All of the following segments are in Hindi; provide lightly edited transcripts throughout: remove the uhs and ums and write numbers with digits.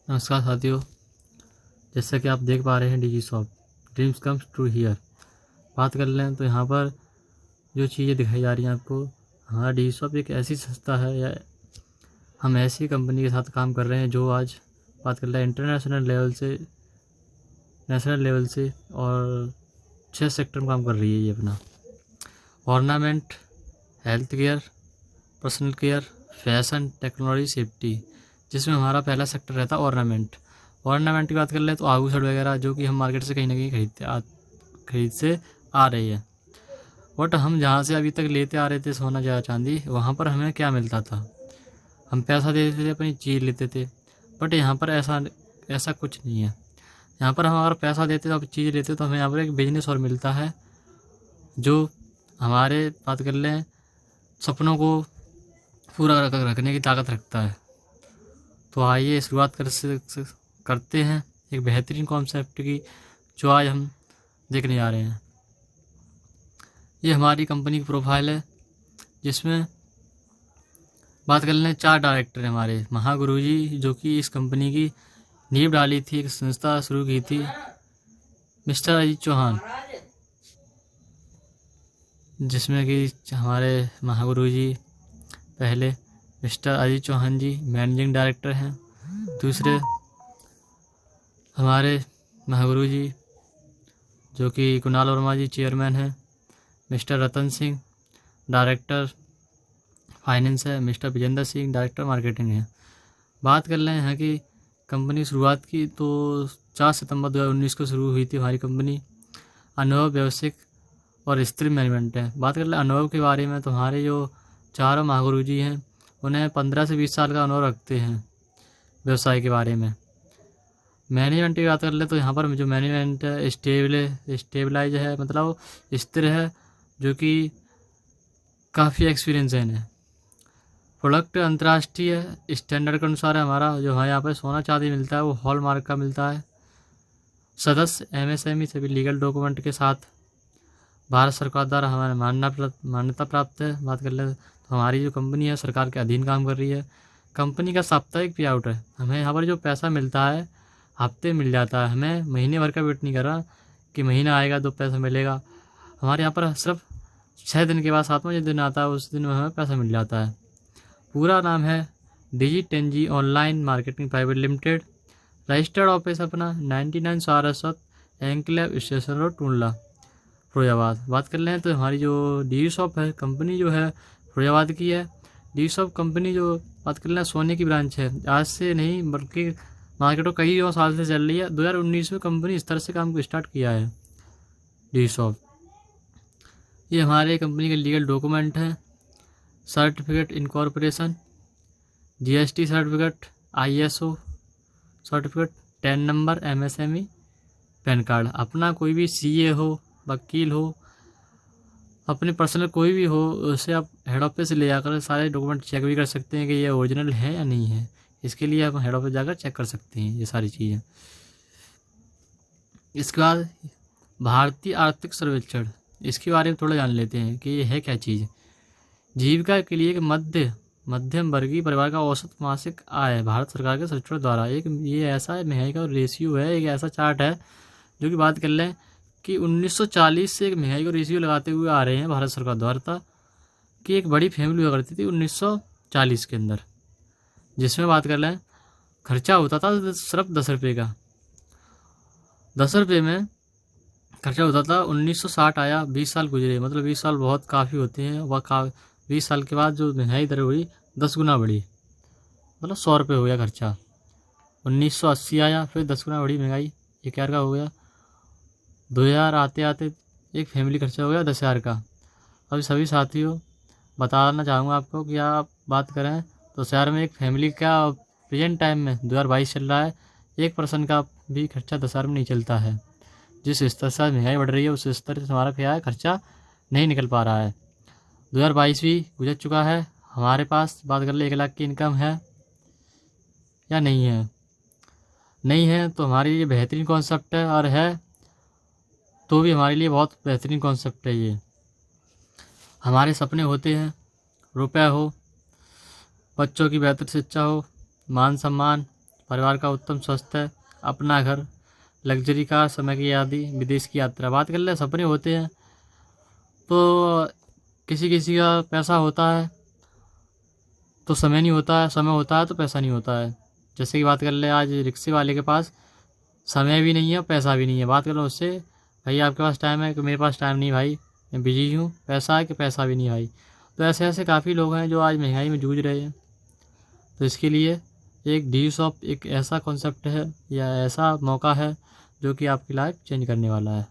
नमस्कार साथियों, जैसा कि आप देख पा रहे हैं digi shop dreams comes true here. बात कर लें तो यहाँ पर जो चीज़ें दिखाई जा रही हैं आपको, हमारा डिजी शॉप एक ऐसी संस्था है या हम ऐसी कंपनी के साथ काम कर रहे हैं जो आज बात कर रहे हैं इंटरनेशनल लेवल से, नेशनल लेवल से और 6 सेक्टर में काम कर रही है। ये अपना ornament, health care, personal care, fashion, technology, safety, जिसमें हमारा पहला सेक्टर रहता है ऑर्नामेंट की बात कर लें तो आभूषण वगैरह जो कि हम मार्केट से कहीं ना कहीं खरीद से आ रही है। बट हम जहाँ से अभी तक लेते आ रहे थे सोना या चांदी, वहाँ पर हमें क्या मिलता था, हम पैसा देते थे, अपनी चीज़ लेते थे। बट यहाँ पर ऐसा कुछ नहीं है। यहाँ पर हम अगर पैसा देते तो चीज़ लेते तो हमें यहाँ पर एक बिजनेस और मिलता है जो हमारे बात कर लें सपनों को पूरा रखने की ताकत रखता है। तो आइए शुरुआत करते हैं एक बेहतरीन कॉन्सेप्ट की जो आज हम देखने जा रहे हैं। ये हमारी कंपनी की प्रोफाइल है, जिसमें बात कर लें 4 डायरेक्टर हैं हमारे। महागुरु जी जो कि इस कंपनी की नींव डाली थी, एक संस्था शुरू की थी, मिस्टर अजीत चौहान, जिसमें कि हमारे महागुरु जी पहले mister Ajit Chauhan ji managing director हैं। दूसरे हमारे महागुरु जी जो कि कुणाल वर्मा जी चेयरमैन हैं। Mister Ratan Singh director finance है। Mister Vijendra Singh director marketing है। बात कर लें यहाँ की कंपनी शुरुआत की तो 4 सितंबर 2019 को शुरू हुई थी हमारी कंपनी। अनुभव, व्यवसायिक और स्थिर मैनेजमेंट है। बात कर लें अनुभव के बारे में तो हमारे जो 4 महागुरु जी हैं उन्हें 15 से 20 साल का अनुभव रखते हैं व्यवसाय के बारे में। मैनेजमेंट की बात कर ले तो यहाँ पर जो मैनेजमेंट है स्टेबलाइज है, मतलब स्थिर है, जो कि काफ़ी एक्सपीरियंस है इन्हें। प्रोडक्ट अंतर्राष्ट्रीय स्टैंडर्ड के अनुसार है हमारा। जो हमारे यहाँ पर सोना चांदी मिलता है वो हॉलमार्क का मिलता है। सदस्य MSME सभी लीगल डॉक्यूमेंट के साथ भारत सरकार द्वारा हमारे मान्यता प्राप्त है। बात कर ले तो हमारी जो कंपनी है सरकार के अधीन काम कर रही है। कंपनी का साप्ताहिक पे आउट है। हमें यहाँ पर जो पैसा मिलता है हफ्ते मिल जाता है। हमें महीने भर का वेट नहीं कर रहा कि महीना आएगा तो पैसा मिलेगा। हमारे यहाँ पर सिर्फ 6 दिन के बाद 7वां जो दिन आता है उस दिन में हमें पैसा मिल जाता है। पूरा नाम है Digi10G online marketing private limited. Registered office अपना 99 Saraswat enclave station road, Tundla, Firozabad. बात कर लें तो हमारी जो डिजी शॉप है कंपनी जो है फिरोजाबाद की है। डिजी शॉप कंपनी जो बात कर लें सोने की ब्रांच है। आज से नहीं बल्कि मार्केट में कई साल से चल रही है। 2019 में कंपनी इस तरह से काम को स्टार्ट किया है डिजी शॉप। ये हमारे कंपनी के लीगल डॉक्यूमेंट हैं। Certificate incorporation, GST certificate, ISO certificate, 10 number, MSME, pan card. अपना कोई भी CA हो, वकील हो, अपने पर्सनल कोई भी हो, उसे आप हेड ऑफिस ले जाकर सारे डॉक्यूमेंट चेक भी कर सकते हैं कि ये ओरिजिनल है या नहीं है। इसके लिए आप हेड ऑफिस जाकर चेक कर सकते हैं ये सारी चीज़ें। इसके बाद भारतीय आर्थिक सर्वेक्षण, इसके बारे में थोड़ा जान लेते हैं कि ये है क्या चीज़। जीविका के लिए एक मध्यम वर्गीय परिवार का औसत मासिक आय भारत सरकार के सर्वेक्षण द्वारा एक ये ऐसा महंगाई का रेशियो है, एक ऐसा चार्ट है जो कि बात कर लें कि 1940 से एक महंगाई को रेशियो लगाते हुए आ रहे हैं भारत सरकार द्वारा कि एक बड़ी फैमिली हुआ करती थी 1940 के अंदर, जिसमें बात कर लें खर्चा होता था सिर्फ 10 रुपये का। 10 रुपये में खर्चा होता था। 1960 आया, 20 साल गुजरे, मतलब 20 साल बहुत काफ़ी होते हैं। वह 20 साल के बाद जो महंगाई दर हुई 10 गुना बढ़ी, मतलब 100 रुपये हो गया खर्चा। 1980 आया, फिर 10 गुना बढ़ी महंगाई, 1000 का हो गया। 2000 आते आते एक फैमिली खर्चा हो गया 10,000 का। अभी सभी साथियों बताना चाहूँगा आपको कि आप बात करें तो शहर में एक फैमिली का प्रेजेंट टाइम में 2022 चल रहा है, एक पर्सन का भी खर्चा 10,000 में नहीं चलता है। जिस स्तर से महंगाई बढ़ रही है उस स्तर से हमारा क्या है, खर्चा नहीं निकल पा रहा है। 2022 भी गुजर चुका है। हमारे पास बात कर ले 1 लाख की इनकम है या नहीं है। नहीं है तो हमारे लिए बेहतरीन कॉन्सेप्ट है, और है तो भी हमारे लिए बहुत बेहतरीन कॉन्सेप्ट है ये। हमारे सपने होते हैं रुपया हो, बच्चों की बेहतर शिक्षा हो, मान सम्मान, परिवार का उत्तम स्वास्थ्य, अपना घर, लग्जरी कार, समय की यादी, विदेश की यात्रा। बात कर ले सपने होते हैं तो किसी किसी का पैसा होता है तो समय नहीं होता है, समय होता है तो पैसा नहीं होता है। जैसे कि बात कर ले आज रिक्शे वाले के पास समय भी नहीं है, पैसा भी नहीं है। बात कर लो उससे, भाई आपके पास टाइम है कि मेरे पास टाइम नहीं भाई, मैं बिजी हूँ। पैसा है कि पैसा भी नहीं भाई। तो ऐसे ऐसे काफ़ी लोग हैं जो आज महंगाई में जूझ रहे हैं। तो इसके लिए एक डी शॉप एक ऐसा कॉन्सेप्ट है या ऐसा मौका है जो कि आपकी लाइफ चेंज करने वाला है।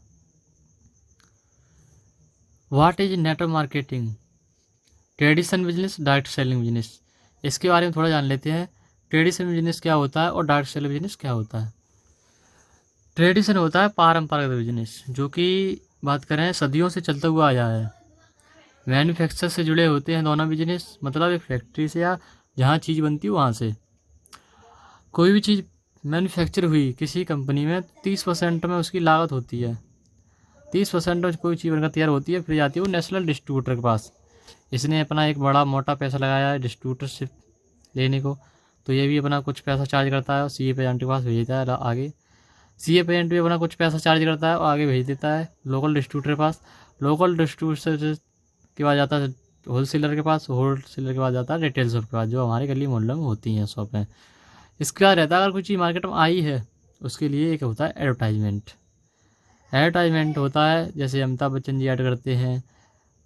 What is network marketing, traditional business, direct selling business. इसके बारे में थोड़ा जान लेते हैं। ट्रेडिशनल बिजनेस क्या होता है और डायरेक्ट सेलिंग बिजनेस क्या होता है। ट्रेडिशन होता है पारंपरिक बिजनेस, जो कि बात करें सदियों से चलता हुआ आया है। मैन्युफैक्चर से जुड़े होते हैं दोनों बिजनेस, मतलब एक फैक्ट्री से या जहाँ चीज़ बनती है वहाँ से। कोई भी चीज़ मैन्युफैक्चर हुई किसी कंपनी में 30% में उसकी लागत होती है। 30% में कोई चीज़ बनकर तैयार होती है, फिर जाती है वो नेशनल डिस्ट्रीब्यूटर के पास। इसने अपना एक बड़ा मोटा पैसा लगाया है डिस्ट्रीब्यूटरशिप लेने को, तो ये भी अपना कुछ पैसा चार्ज करता है और सीए एजेंट के पास भेजता है आगे। सीए एजेंट भी अपना कुछ पैसा चार्ज करता है और आगे भेज देता है लोकल डिस्ट्रीब्यूटर के पास। लोकल डिस्ट्रीब्यूटर के बाद जाता है होलसेलर के पास, होलसेलर के बाद जाता है रिटेल शॉप के पास, जो हमारे गली मोहल्लों में होती हैं शॉपें। इसके बाद रहता है अगर कोई चीज़ मार्केट में आई है उसके लिए एक होता है एडवर्टाइजमेंट। एडवर्टाइजमेंट होता है जैसे अमिताभ बच्चन जी ऐड करते हैं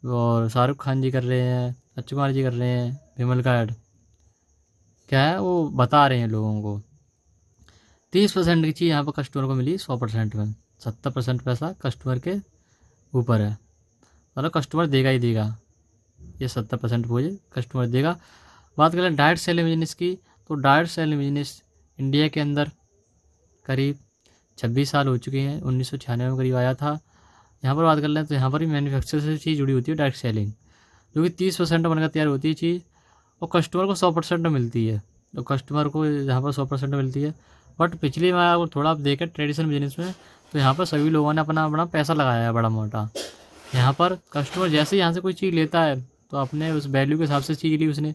और शाहरुख खान जी कर रहे हैं, अक्षय कुमार जी कर रहे हैं, विमल का ऐड क्या है वो बता रहे हैं लोगों को। 30% की चीज़ यहाँ पर कस्टमर को मिली 100% में, 70% पैसा कस्टमर के ऊपर है, मतलब कस्टमर देगा ही देगा। ये 70% मुझे कस्टमर देगा। बात करें डायरेक्ट सेलिंग बिजनेस की, तो डायरेक्ट सेलिंग बिजनेस इंडिया के अंदर करीब 26 साल हो चुके हैं। 1996 में करीब आया था। यहाँ पर बात कर लें तो यहाँ पर भी मैन्युफैक्चर से चीज़ जुड़ी होती है डायरेक्ट सेलिंग, जो कि 30% बनकर तैयार होती है चीज़ और कस्टमर को 100% मिलती है। तो कस्टमर को यहाँ पर 100% मिलती है। बट पिछली बार अगर थोड़ा आप देखें ट्रेडिशनल बिजनेस में, तो यहाँ पर सभी लोगों ने अपना अपना पैसा लगाया है बड़ा मोटा। यहाँ पर कस्टमर जैसे यहाँ से कोई चीज़ लेता है तो अपने उस वैल्यू के हिसाब से चीज़ ली उसने।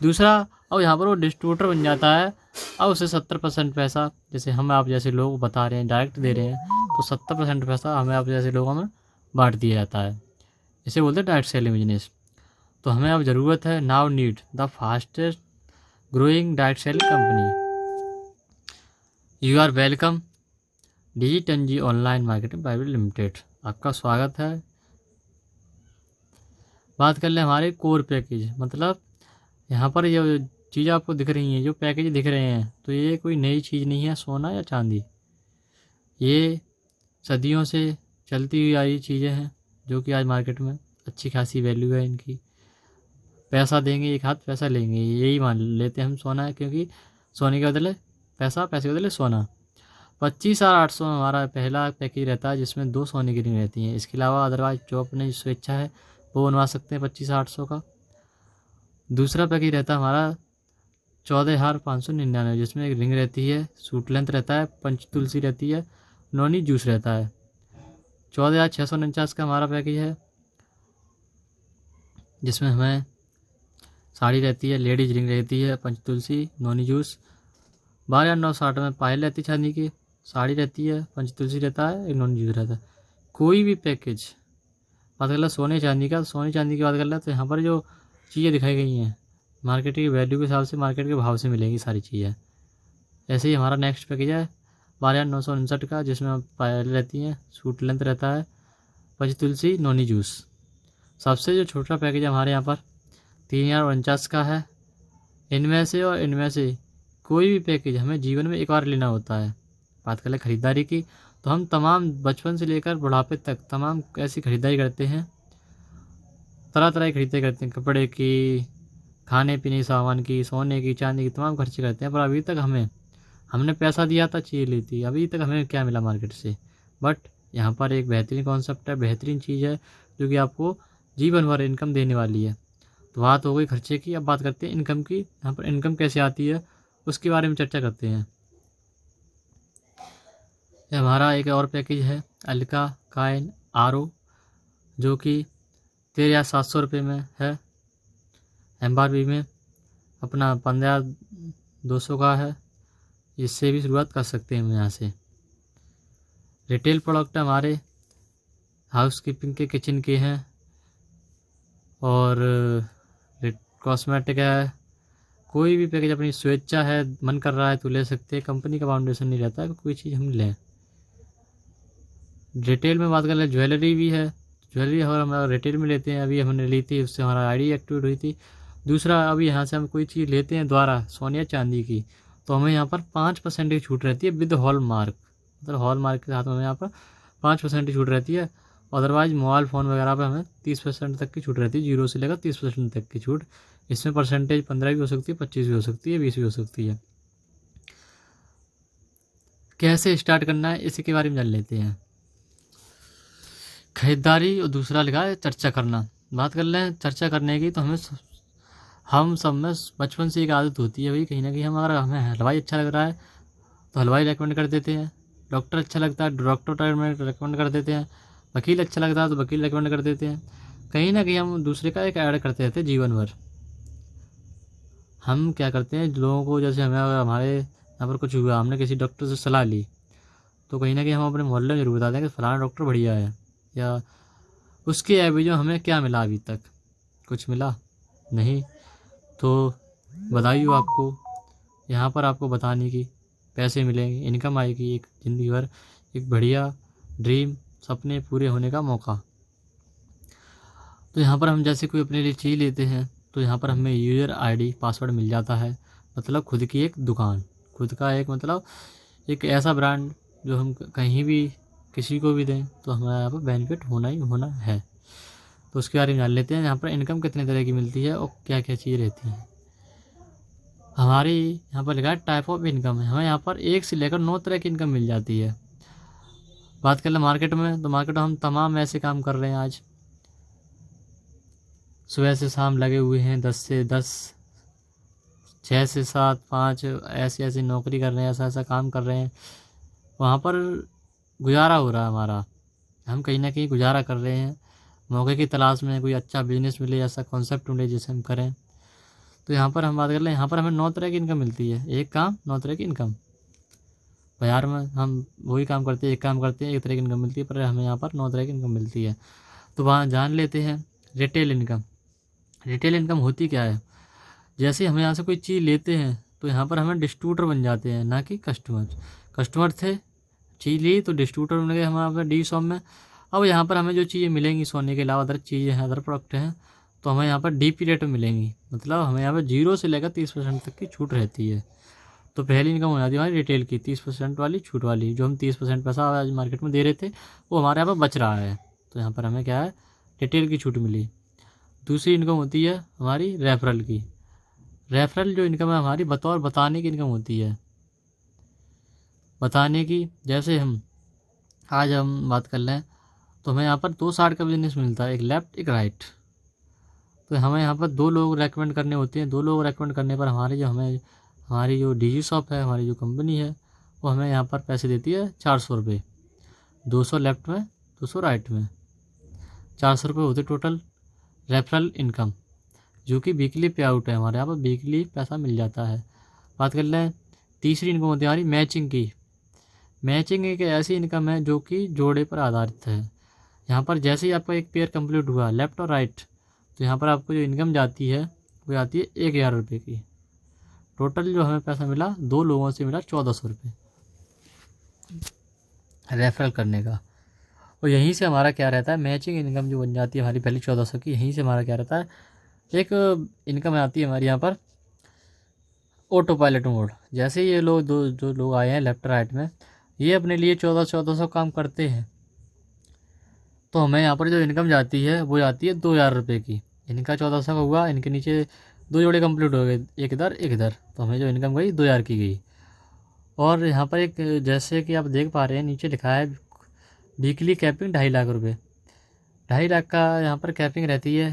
दूसरा, और यहाँ पर वो डिस्ट्रीब्यूटर बन जाता है और उसे 70% पैसा, जैसे हम आप जैसे लोग बता रहे हैं डायरेक्ट दे रहे हैं, तो 70% पैसा हमें आप जैसे लोगों में बांट दिया जाता है। इसे बोलते हैं डायरेक्ट सेलिंग बिजनेस। तो हमें अब ज़रूरत है, now need the fastest growing direct selling company. You are welcome डिजिटंजी ऑनलाइन मार्केटिंग प्राइवेट लिमिटेड, आपका स्वागत है। बात कर लें हमारे कोर पैकेज, मतलब यहाँ पर ये चीज़ आपको दिख रही हैं, जो पैकेज दिख रहे हैं, तो ये कोई नई चीज़ नहीं है सोना या चांदी। ये सदियों से चलती हुई आई चीज़ें हैं जो कि आज मार्केट में अच्छी खासी वैल्यू है इनकी। पैसा देंगे एक हाथ पैसा लेंगे, यही मान लेते हैं हम सोना है, क्योंकि सोने के बदले पैसा, पैसे के बदले सोना। 25,800 में हमारा पहला पैकेज रहता है जिसमें 2 सोने की रिंग रहती हैं। इसके अलावा अदरवाइज जो अपनी स्वेच्छा है वो बनवा सकते हैं 25,800 का। दूसरा पैकेज रहता है हमारा 14,599, जिसमें एक रिंग रहती है, सूट लेंथ रहता है, पंच तुलसी रहती है, नॉनी जूस रहता है। 14,649 का हमारा पैकेज है जिसमें हमें साड़ी रहती है, लेडीज रिंग रहती है, पंच तुलसी, नॉनी जूस। 12,960 में पायल रहती है चांदी की, साड़ी रहती है, पंच तुलसी रहता है, एक नॉनी जूस रहता है। कोई भी पैकेज बात कर ले सोने चांदी का, सोने चांदी की बात कर ले तो यहाँ पर जो चीज़ें दिखाई गई हैं मार्केट की वैल्यू के हिसाब से, मार्केट के भाव से मिलेंगी सारी चीज़ें। ऐसे ही हमारा नेक्स्ट पैकेज है 12,959 का, जिसमें पायल रहती हैं, सूट लेंथ रहता है, पंच तुलसी, नॉनी जूस। सबसे जो छोटा पैकेज है हमारे यहाँ पर 3,049 का है। इनमें से और इनमें से कोई भी पैकेज हमें जीवन में एक बार लेना होता है। बात करें खरीदारी की, तो हम तमाम बचपन से लेकर बुढ़ापे तक तमाम ऐसी खरीदारी करते हैं, तरह तरह की खरीदारी करते हैं, कपड़े की, खाने पीने के सामान की, सोने की, चांदी की, तमाम खर्चे करते हैं। पर अभी तक हमने पैसा दिया था, चीज़ ली थी, अभी तक हमें क्या मिला मार्केट से। बट यहाँ पर एक बेहतरीन कॉन्सेप्ट है, बेहतरीन चीज़ है जो कि आपको जीवन भर इनकम देने वाली है। तो बात हो गई खर्चे की, अब बात करते हैं इनकम की। यहाँ पर इनकम कैसे आती है उसके बारे में चर्चा करते हैं। ये हमारा एक और पैकेज है अल्का काइन RO, जो कि 13,700 रुपये में है। MRP में अपना 15,200 का है। इससे भी शुरुआत कर सकते हैं हम यहाँ से। रिटेल प्रोडक्ट हमारे हाउस कीपिंग के, किचन के हैं, और कॉस्मेटिक है। कोई भी पैकेज अपनी स्वेच्छा है, मन कर रहा है तो ले सकते हैं, कंपनी का फाउंडेशन नहीं रहता है कि कोई चीज़ हम लें। रिटेल में बात कर ले, ज्वेलरी भी है। ज्वेलरी अगर हम रिटेल में लेते हैं, अभी हमने ली थी, उससे हमारा आईडी एक्टिवेट हुई थी। दूसरा, अभी यहाँ से हम कोई चीज़ लेते हैं द्वारा सोने या चांदी की, तो हमें यहाँ पर 5% की छूट रहती है विद हॉल मार्क, मतलब हॉल मार्क के साथ हमें यहाँ पर 5% की छूट रहती है। अदरवाइज मोबाइल फ़ोन वगैरह पर हमें 30% तक की छूट रहती है, 0 से लेकर 30% तक की छूट। इसमें परसेंटेज 15 भी हो सकती है, 25 भी हो सकती है, 20 भी हो सकती है। कैसे स्टार्ट करना है इसी के बारे में जान लेते हैं। खरीदारी, और दूसरा लिखा है चर्चा करना। बात कर लें चर्चा करने की, तो हम सब में बचपन से एक आदत होती है भाई, कहीं ना कहीं अगर हमें हलवाई अच्छा लग रहा है तो हलवाई रेकमेंड कर देते हैं, डॉक्टर अच्छा लगता है डॉक्टर रेकमेंड कर देते हैं, वकील अच्छा लगता है तो वकील रेकमेंड कर देते हैं। कहीं ना कहीं हम दूसरे का एक ऐड करते रहते हैं जीवन भर। हम क्या करते हैं लोगों को, जैसे हमें अगर हमारे यहाँ पर कुछ हुआ, हमने किसी डॉक्टर से सलाह ली, तो कहीं ना कहीं हम अपने मोहल्ले में जरूर बताते हैं कि फलाना डॉक्टर बढ़िया है, या उसके एवज हमें क्या मिला, अभी तक कुछ मिला नहीं, तो बधाई हो आपको, यहाँ पर आपको बताने की पैसे मिलेंगे, इनकम आएगी, एक ज़िंदगी भर एक बढ़िया ड्रीम, सपने पूरे होने का मौका। तो यहाँ पर हम जैसे कोई अपने लिए चीज़ लेते हैं, तो यहाँ पर हमें यूज़र आईडी पासवर्ड मिल जाता है, मतलब खुद की एक दुकान, खुद का एक, मतलब एक ऐसा ब्रांड जो हम कहीं भी किसी को भी दें तो हमारे यहाँ पर बेनिफिट होना ही होना है। तो उसके बारे में जान लेते हैं। यहाँ पर इनकम कितने तरह की मिलती है और क्या क्या चीज़ रहती हैं। हमारी यहाँ पर लिखा है टाइप ऑफ इनकम है, हमें यहाँ पर 1 से लेकर 9 तरह की इनकम मिल जाती है। बात कर ले मार्केट में, तो मार्केट में हम तमाम ऐसे काम कर रहे हैं आज, सुबह से शाम लगे हुए हैं, 10 से 10, 6 से 7, 5 ऐसी ऐसी नौकरी कर रहे हैं, ऐसा ऐसा काम कर रहे हैं, वहाँ पर गुजारा हो रहा है हमारा। हम कहीं ना कहीं गुजारा कर रहे हैं, मौके की तलाश में, कोई अच्छा बिजनेस मिले, ऐसा कॉन्सेप्ट मिले जिसे हम करें। तो यहाँ पर हम बात कर लें, यहाँ पर हमें 9 तरह की इनकम मिलती है, एक काम 9 तरह की इनकम। बाजार में हम वही काम करते हैं, एक काम करते हैं, एक तरह की इनकम मिलती है, पर हमें यहाँ पर 9 तरह की इनकम मिलती है। तो वहाँ जान लेते हैं रिटेल इनकम। रिटेल इनकम होती क्या है, जैसे हम यहाँ से कोई चीज़ लेते हैं तो यहाँ पर हमें डिस्ट्रीब्यूटर बन जाते हैं, ना कि कस्टमर। कस्टमर थे, चीज़ ली तो डिस्ट्रीब्यूटर बन गए हमारे डी शॉप में। अब यहाँ पर हमें जो चीज़ें मिलेंगी सोने के अलावा अदर चीज़ें हैं, अदर प्रोडक्ट हैं, तो हमें यहाँ पर डीपी रेट में मिलेंगी, मतलब हमें यहाँ पर 0 से लेकर 30% तक की छूट रहती है। तो पहली इनकम हो जाती है हमारी रिटेल की, 30% वाली छूट वाली, जो हम 30% पैसा आज मार्केट में दे रहे थे वो हमारे यहाँ पर बच रहा है, तो यहाँ पर हमें क्या है रिटेल की छूट मिली। दूसरी इनकम होती है हमारी रेफरल की। रेफरल जो इनकम है हमारी बतौर बताने की इनकम होती है, बताने की। जैसे आज हम बात कर लें तो हमें यहाँ पर 2 साइड का बिजनेस मिलता है, एक लेफ़्ट एक राइट। तो हमें यहाँ पर 2 लोग रेकमेंड करने होते हैं, 2 लोग रेकमेंड करने पर हमारी जो डीजी शॉप है, हमारी जो कंपनी है, वो हमें यहाँ पर पैसे देती है 400 रुपये, 200 लेफ़्ट में 200 राइट में, 400 रुपये होते टोटल रेफरल इनकम, जो कि वीकली पे आउट है, हमारे यहाँ पर वीकली पैसा मिल जाता है। बात कर लें तीसरी इनकम होती है हमारी मैचिंग की। मैचिंग एक ऐसी इनकम है जो कि जोड़े पर आधारित है। यहाँ पर जैसे ही आपका एक पेयर कंप्लीट हुआ लेफ़्ट और राइट, तो यहाँ पर आपको जो इनकम जाती है वो आती है 1000 रुपये की। टोटल जो हमें पैसा मिला 2 लोगों से मिला 1400 रुपये रेफरल करने का। और यहीं से हमारा क्या रहता है, मैचिंग इनकम जो बन जाती है हमारी पहले 1400 की, यहीं से हमारा क्या रहता है, एक इनकम आती है हमारी यहाँ पर ऑटो पायलट मोड। जैसे ये लोग जो लोग आए हैं लेफ़्ट राइट में, ये अपने लिए 1400 काम करते हैं, तो हमें यहाँ पर जो इनकम जाती है वो जाती है 2000 रुपये की। इनका 1400 का हुआ, इनके नीचे 2 जोड़े कंप्लीट हो गए, एक इधर, तो हमें जो इनकम गई 2000 की गई। और यहाँ पर एक जैसे कि आप देख पा रहे हैं नीचे लिखा है वीकली कैपिंग 2.5 लाख रुपये। 2.5 लाख का यहाँ पर कैपिंग रहती है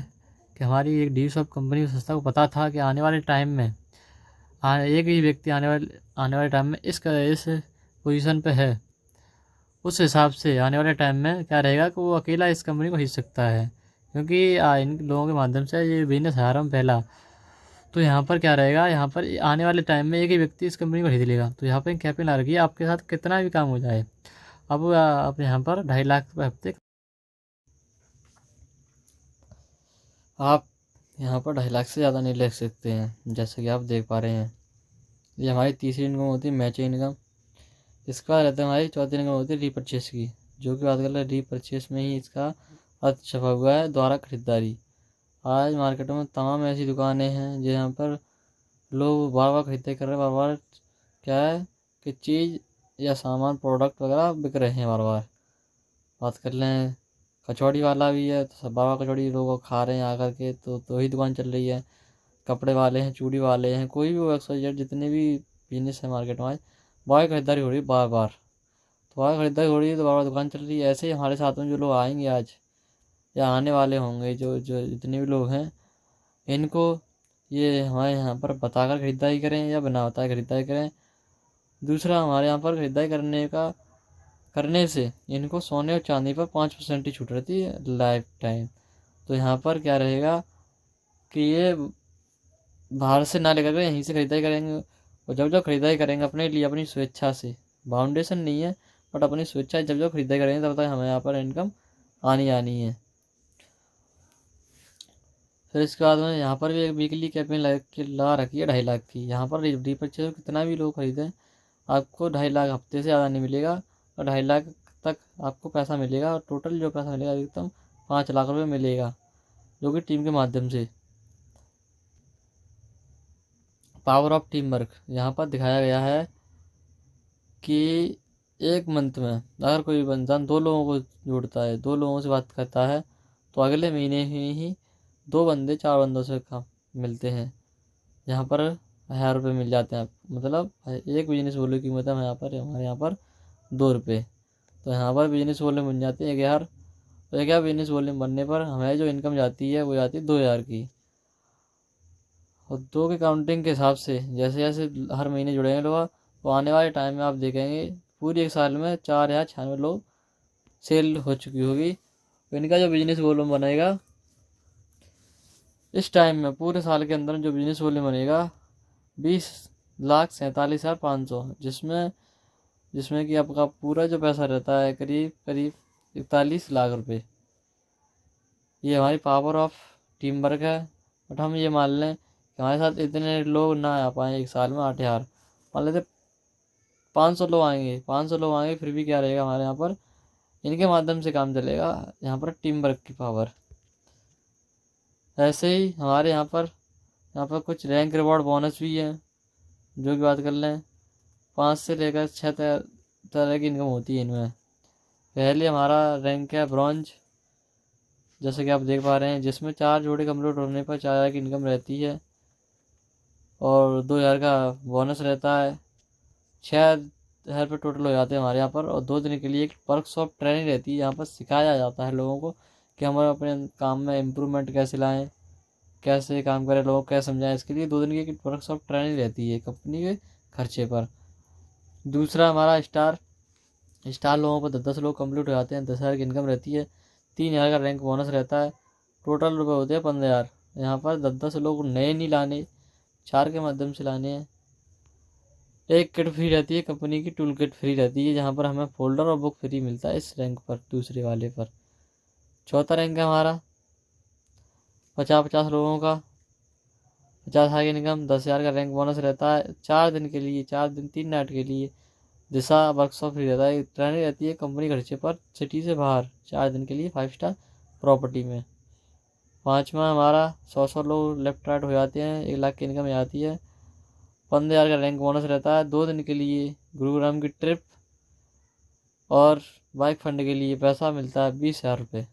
कि हमारी एक डी शॉप कंपनी संस्था को पता था कि आने वाले टाइम में एक ही व्यक्ति आने वाले टाइम में इस पोजीशन पे है, उस हिसाब से आने वाले टाइम में क्या रहेगा कि वो अकेला इस कंपनी को खींच सकता है, क्योंकि इन लोगों के माध्यम से ये बिजनेस आरंभ पहला। तो यहाँ पर क्या रहेगा, यहाँ पर आने वाले टाइम में एक ही व्यक्ति इस कंपनी को खरीद लेगा। तो यहाँ पर कैपिंग ला रखी है, आपके साथ कितना भी काम हो जाए अब आप यहाँ पर 2.5 लाख रुपये हफ्ते आप यहाँ पर 2.5 लाख से ज़्यादा नहीं ले सकते हैं। जैसे कि आप देख पा रहे हैं, ये हमारी तीसरी इनकम होती है मैचिंग इनकम। इसका रहता है हमारी चौथी इनकम होती है रीपरचेस की, जो कि बात कर रहे हैं रीपरचेस में ही इसका अर्थ छपा हुआ है, द्वारा खरीदारी। आज मार्केटों में तमाम ऐसी दुकानें हैं जहाँ पर लोग बार बार खरीदारी कर रहे हैं, बार बार क्या है कि चीज़ या सामान प्रोडक्ट वगैरह बिक रहे हैं बार बार। बात कर लें कचौड़ी वाला भी है, तो सब बार बार कचौड़ी लोग खा रहे हैं आकर के, तो ही दुकान चल रही है। कपड़े वाले हैं, चूड़ी वाले हैं, कोई भी XYZ जितने भी बिजनेस है मार्केट में, आज बार खरीदारी हो रही है बार बार। तो बार खरीदारी हो रही है तो बार बार दुकान चल रही है। ऐसे ही हमारे साथ में जो लोग आएंगे आज या आने वाले होंगे, जो जो जितने भी लोग हैं, इनको ये हमारे यहाँ पर बताकर खरीदारी करें या बिना बताए खरीदारी करें। दूसरा, हमारे यहाँ पर खरीदारी करने से इनको सोने और चांदी पर 5% ही छूट रहती है लाइफ टाइम। तो यहाँ पर क्या रहेगा कि ये बाहर से ना लेकर के यहीं से खरीदारी करेंगे, और जब जब खरीदारी करेंगे अपने लिए अपनी स्वेच्छा से, बाउंडेशन नहीं है बट अपनी स्वेच्छा, जब जब खरीदारी करेंगे तब तक हमें यहाँ पर इनकम आनी है। फिर इसके बाद में यहाँ पर भी एक वीकली कैपिंग लगा रखी है 2.5 लाख की। यहाँ पर रीपरचेज कितना भी लोग खरीदें, आपको 2.5 लाख हफ्ते से ज़्यादा नहीं मिलेगा, और 2.5 लाख तक आपको पैसा मिलेगा। और टोटल जो पैसा मिलेगा अधिकतम 5 लाख रुपये मिलेगा, जो कि टीम के माध्यम से। पावर ऑफ टीम वर्क यहाँ पर दिखाया गया है कि एक मंथ में अगर कोई इंसान 2 लोगों को जोड़ता है, 2 लोगों से बात करता है, तो अगले महीने ही 4 बंदों से काम मिलते हैं। यहाँ पर 1000 रुपये मिल जाते हैं। मतलब एक बिजनेस बोले की कीमत है हमारे यहाँ पर 2 रुपये। तो यहाँ पर बिजनेस वॉल्यूम बन जाते हैं 1000। तो 1000 बिजनेस वॉल्यूम बनने पर हमें जो इनकम जाती है वो जाती है 2000 की। और 2 के काउंटिंग के हिसाब से जैसे जैसे हर महीने जुड़ेंगे लोग, तो आने वाले टाइम में आप देखेंगे पूरी 1 साल में 4096 लोग सेल हो चुकी होगी। तो इनका जो बिजनेस वॉल्यूम बनेगा इस टाइम में, पूरे साल के अंदर जो बिजनेस वॉल्यूम बनेगा 20,47,500, जिसमें कि आपका पूरा जो पैसा रहता है करीब 41 लाख रुपए। ये हमारी पावर ऑफ टीम वर्क है। बट हम ये मान लें कि हमारे साथ इतने लोग ना आ पाए 1 साल में 8,000, मान लेते 500 लोग आएंगे, 500 लोग आएंगे, फिर भी क्या रहेगा हमारे यहाँ पर, इनके माध्यम से काम चलेगा। यहाँ पर टीम वर्क की पावर। ऐसे ही हमारे यहाँ पर कुछ रैंक रिवॉर्ड बोनस भी है, जो कि बात कर लें 5 से लेकर 6 तरह की इनकम होती है इनमें। पहले हमारा रैंक है ब्रॉन्ज, जैसे कि आप देख पा रहे हैं, जिसमें 4 जोड़े कम्प्लीट होने पर 4,000 की इनकम रहती है और 2,000 का बोनस रहता है। 6,000 रुपये टोटल हो जाते हैं हमारे यहाँ पर। और 2 दिन के लिए एक वर्कशॉप ट्रेनिंग रहती है, यहाँ पर सिखाया जाता है लोगों को कि हम अपने काम में इम्प्रूवमेंट कैसे लाएँ, कैसे काम करें, लोगों को कैसे समझाएं। इसके लिए 2 दिन की एक वर्कशॉप ट्रेनिंग रहती है कंपनी के खर्चे पर। दूसरा, हमारा स्टार लोगों पर 10 लोग कंप्लीट हो जाते हैं, 10,000 की इनकम रहती है। 3,000 का रैंक बोनस रहता है। टोटल रुपये होते हैं 15,000। यहाँ पर 10 लोग नए नहीं लाने, 4 के माध्यम से लाने हैं। एक किट फ्री रहती है, कंपनी की टूल किट फ्री रहती है, जहाँ पर हमें फोल्डर और बुक फ्री मिलता है इस रैंक पर, दूसरे वाले पर। चौथा रैंक है हमारा 50 लोगों का, 50,000 की इनकम, 10,000 का रैंक बोनस रहता है। 4 दिन के लिए, 4 दिन 3 नाइट के लिए दिशा वर्कशॉप फ्री रहता है। ट्रेनिंग रहती है कंपनी खर्चे पर सिटी से बाहर 4 दिन के लिए 5 स्टार प्रॉपर्टी में। 5वां हमारा 100 लोग लेफ्ट राइट हो जाते हैं, 1 लाख की इनकम आती है। 15,000 का रैंक बोनस रहता है। 2 दिन के लिए गुरुग्राम की ट्रिप और बाइक फंड के लिए पैसा मिलता है 20,000 रुपये।